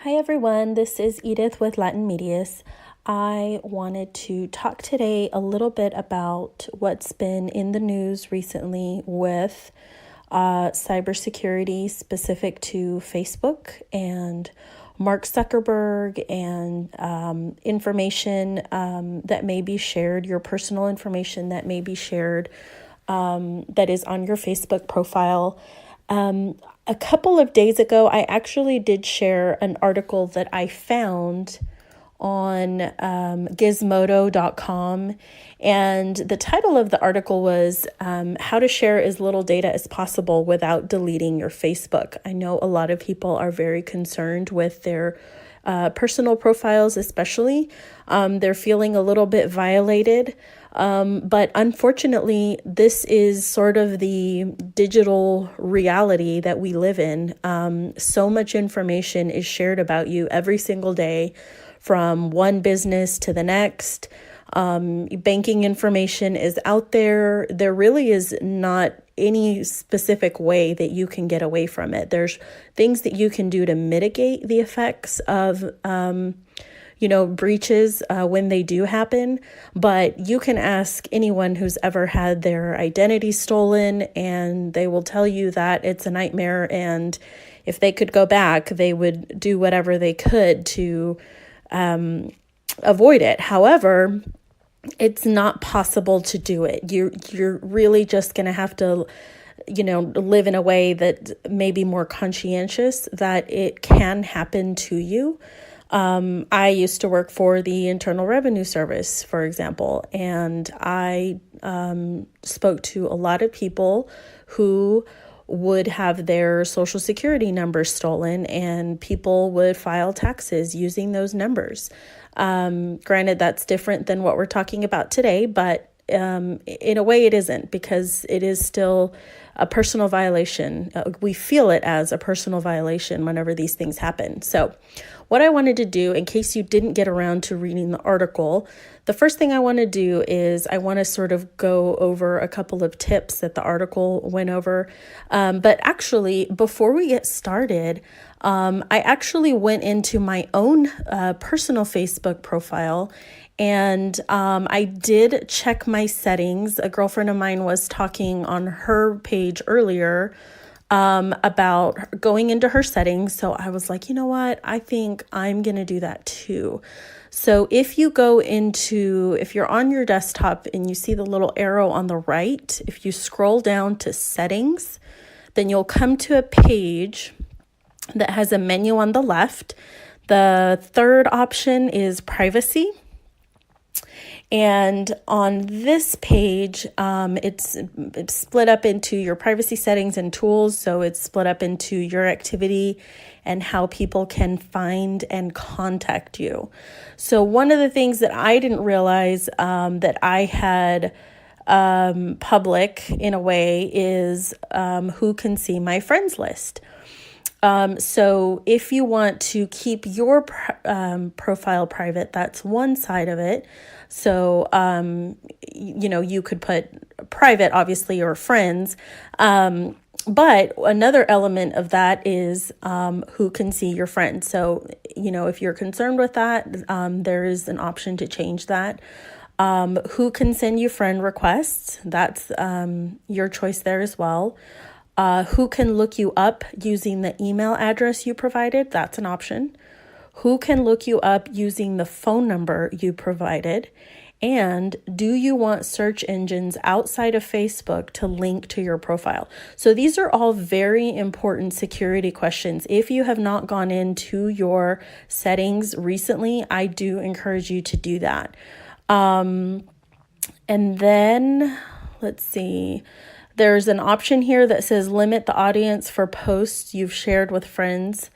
Hi everyone, this is Edith with Latin Medias. I wanted to talk today a little bit about what's been in the news recently with cybersecurity specific to Facebook and Mark Zuckerberg and information that may be shared, your personal information that may be shared that is on your Facebook profile. A couple of days ago, I actually did share an article that I found on gizmodo.com. And the title of the article was How to Share as Little Data as Possible Without Deleting Your Facebook. I know a lot of people are very concerned with their personal profiles, especially. They're feeling a little bit violated. But unfortunately, this is sort of the digital reality that we live in. So much information is shared about you every single day from one business to the next. Banking information is out there. There really is not any specific way that you can get away from it. There's things that you can do to mitigate the effects of breaches when they do happen, but you can ask anyone who's ever had their identity stolen and they will tell you that it's a nightmare, and if they could go back, they would do whatever they could to avoid it. However, it's not possible to do it. You're really just going to have to live in a way that may be more conscientious that it can happen to you. I used to work for the Internal Revenue Service, for example, and I spoke to a lot of people who would have their Social Security numbers stolen, and people would file taxes using those numbers. Granted, that's different than what we're talking about today, but in a way it isn't, because it is still a personal violation. We feel it as a personal violation whenever these things happen. So what I wanted to do, in case you didn't get around to reading the article, the first thing I want to do is I want to sort of go over a couple of tips that the article went over. But actually, before we get started, I actually went into my own personal Facebook profile, and I did check my settings. A girlfriend of mine was talking on her page earlier about going into her settings. So I was like, you know what? I think I'm going to do that too. So if you're on your desktop and you see the little arrow on the right, if you scroll down to settings, then you'll come to a page that has a menu on the left. The third option is privacy. And on this page, it's split up into your privacy settings and tools. So it's split up into your activity and how people can find and contact you. So one of the things that I didn't realize that I had public in a way is who can see my friends list. So if you want to keep your profile private, that's one side of it. So, you could put private, obviously, or friends. But another element of that is who can see your friends. So, if you're concerned with that, there is an option to change that. Who can send you friend requests? That's your choice there as well. Who can look you up using the email address you provided? That's an option. Who can look you up using the phone number you provided? And do you want search engines outside of Facebook to link to your profile? So these are all very important security questions. If you have not gone into your settings recently, I do encourage you to do that. And then let's see. There's an option here that says limit the audience for posts you've shared with friends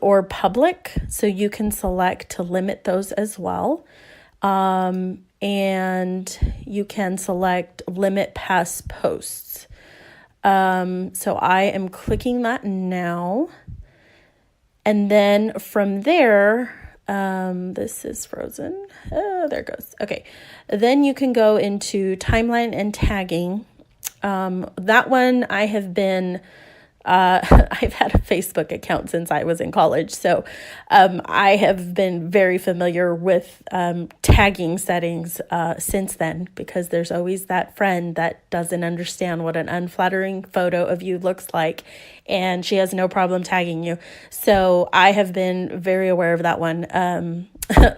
or public. So you can select to limit those as well. And you can select limit past posts. So I am clicking that now. And then from there, this is frozen. Oh, there it goes. Okay. Then you can go into timeline and tagging. That one I have been I've had a Facebook account since I was in college. So I have been very familiar with tagging settings since then, because there's always that friend that doesn't understand what an unflattering photo of you looks like, and she has no problem tagging you. So I have been very aware of that one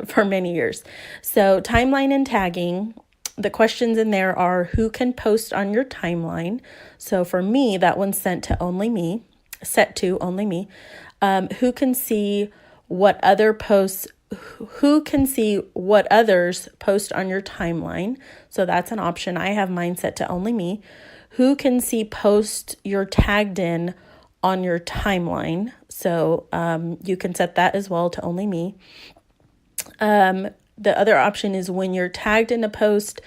for many years. So timeline and tagging. The questions in there are, who can post on your timeline? So for me, that one's set to only me. Who can see what who can see what others post on your timeline? So that's an option. I have mine set to only me. Who can see posts you're tagged in on your timeline? So you can set that as well to only me. The other option is, when you're tagged in a post,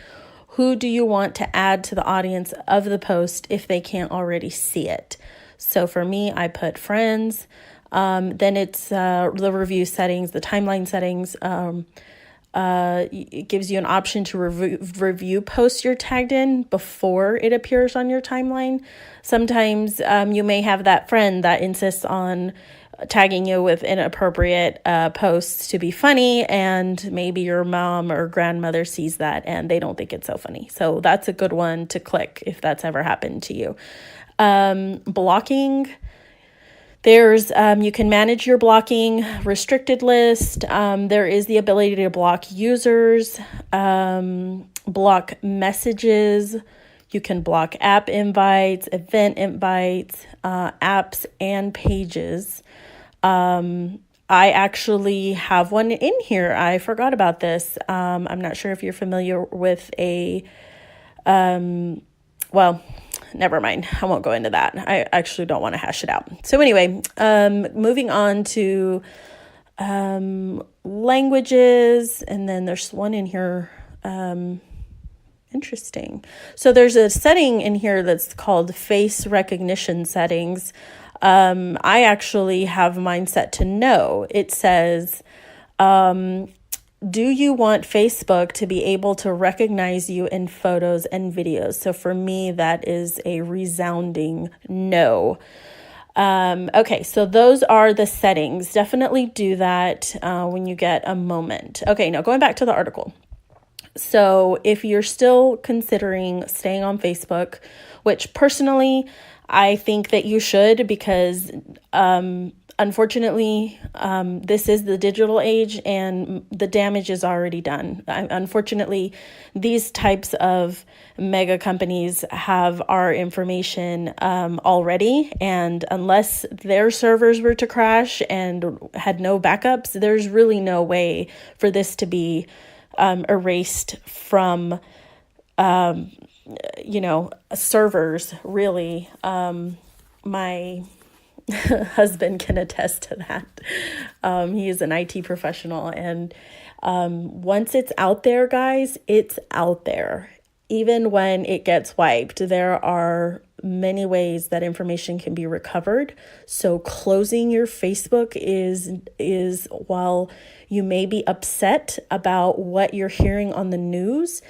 who do you want to add to the audience of the post if they can't already see it? So for me, I put friends. Then it's the review settings, the timeline settings. It gives you an option to review posts you're tagged in before it appears on your timeline. Sometimes you may have that friend that insists on tagging you with inappropriate posts to be funny, and maybe your mom or grandmother sees that and they don't think it's so funny. So that's a good one to click if that's ever happened to you. Blocking. There's you can manage your blocking restricted list. There is the ability to block users, block messages. You can block app invites, event invites, apps and pages. I actually have one in here. I forgot about this. I'm not sure if you're familiar with well, never mind. I won't go into that. I actually don't want to hash it out. So anyway, moving on to languages, and then there's one in here. Interesting. So there's a setting in here that's called face recognition settings. I actually have mine set to no. It says, do you want Facebook to be able to recognize you in photos and videos? So for me, that is a resounding no. Okay, so those are the settings. Definitely do that when you get a moment. Okay, now going back to the article. So if you're still considering staying on Facebook, which personally I think that you should, because unfortunately, this is the digital age and the damage is already done. Unfortunately, these types of mega companies have our information already, and unless their servers were to crash and had no backups, there's really no way for this to be erased from servers, really. My husband can attest to that. He is an IT professional, and once it's out there, guys, it's out there. Even when it gets wiped, there are many ways that information can be recovered. So closing your Facebook is while you may be upset about what you're hearing on the news,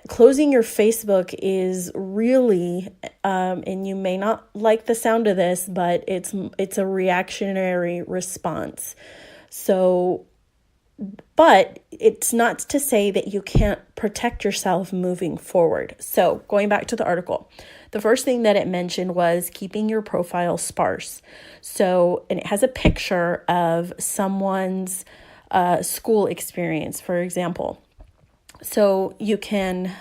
closing your Facebook is really, and you may not like the sound of this, but it's a reactionary response. So, but it's not to say that you can't protect yourself moving forward. So going back to the article, the first thing that it mentioned was keeping your profile sparse. So, and it has a picture of someone's school experience, for example. So you can,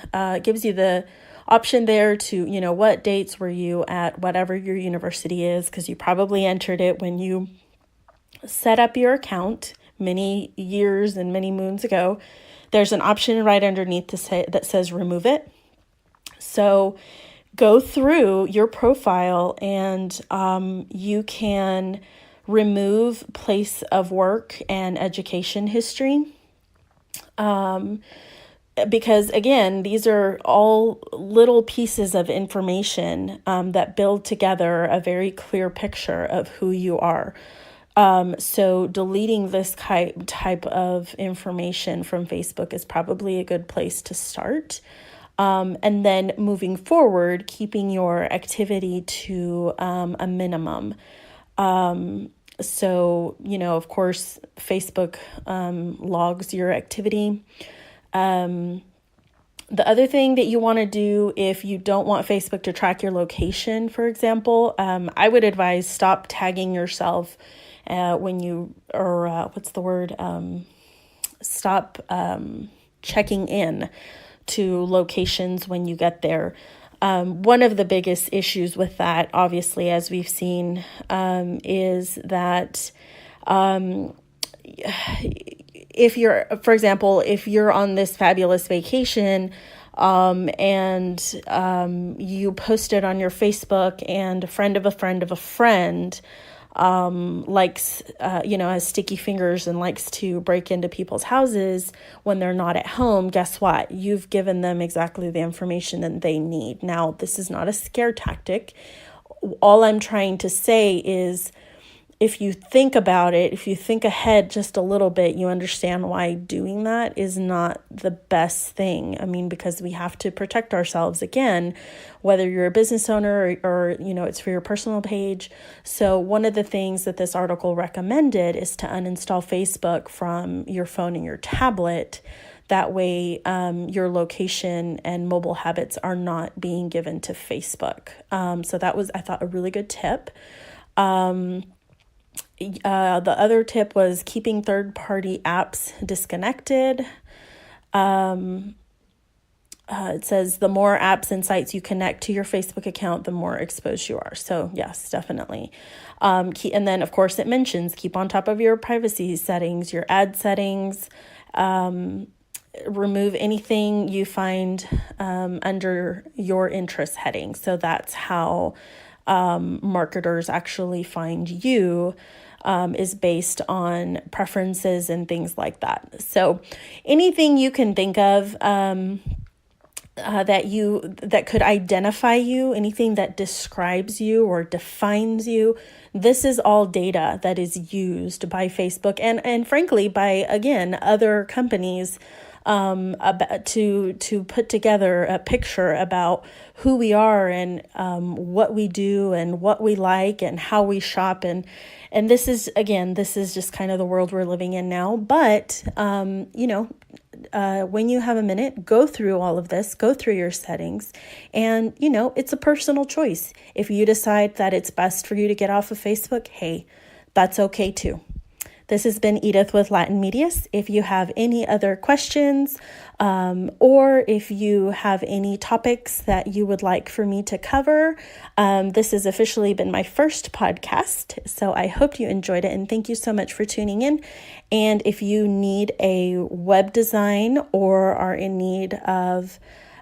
gives you the option there to, what dates were you at whatever your university is, because you probably entered it when you set up your account many years and many moons ago. There's an option right underneath that says remove it. So go through your profile and you can remove place of work and education history. Because again, these are all little pieces of information that build together a very clear picture of who you are. So deleting this type of information from Facebook is probably a good place to start. And then moving forward, keeping your activity to a minimum. So, of course, Facebook logs your activity. The other thing that you want to do if you don't want Facebook to track your location, for example, I would advise stop tagging yourself when you, or what's the word? Stop checking in to locations when you get there. One of the biggest issues with that, obviously, as we've seen, is that if you're, for example, if you're on this fabulous vacation, and you post it on your Facebook, and a friend of a friend of a friend likes, has sticky fingers and likes to break into people's houses when they're not at home, guess what? You've given them exactly the information that they need. Now, this is not a scare tactic. All I'm trying to say is, if you think about it, if you think ahead just a little bit, you understand why doing that is not the best thing. I mean, because we have to protect ourselves again, whether you're a business owner or it's for your personal page. So one of the things that this article recommended is to uninstall Facebook from your phone and your tablet. That way, your location and mobile habits are not being given to Facebook. So that was, I thought, a really good tip. The other tip was keeping third-party apps disconnected. It says the more apps and sites you connect to your Facebook account, the more exposed you are. So yes, definitely. And then, of course, it mentions keep on top of your privacy settings, your ad settings, remove anything you find under your interest heading. So that's how marketers actually find you, is based on preferences and things like that. So anything you can think of that could identify you, anything that describes you or defines you, this is all data that is used by Facebook and frankly by, again, other companies to put together a picture about who we are and what we do and what we like and how we shop. And this is just kind of the world we're living in now. But, when you have a minute, go through all of this, go through your settings. And, it's a personal choice. If you decide that it's best for you to get off of Facebook, hey, that's okay too. This has been Edith with Latin Medias. If you have any other questions, or if you have any topics that you would like for me to cover, this has officially been my first podcast. So I hope you enjoyed it, and thank you so much for tuning in. And if you need a web design or are in need of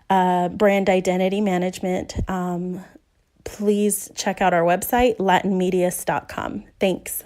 brand identity management, please check out our website, latinmedias.com. Thanks.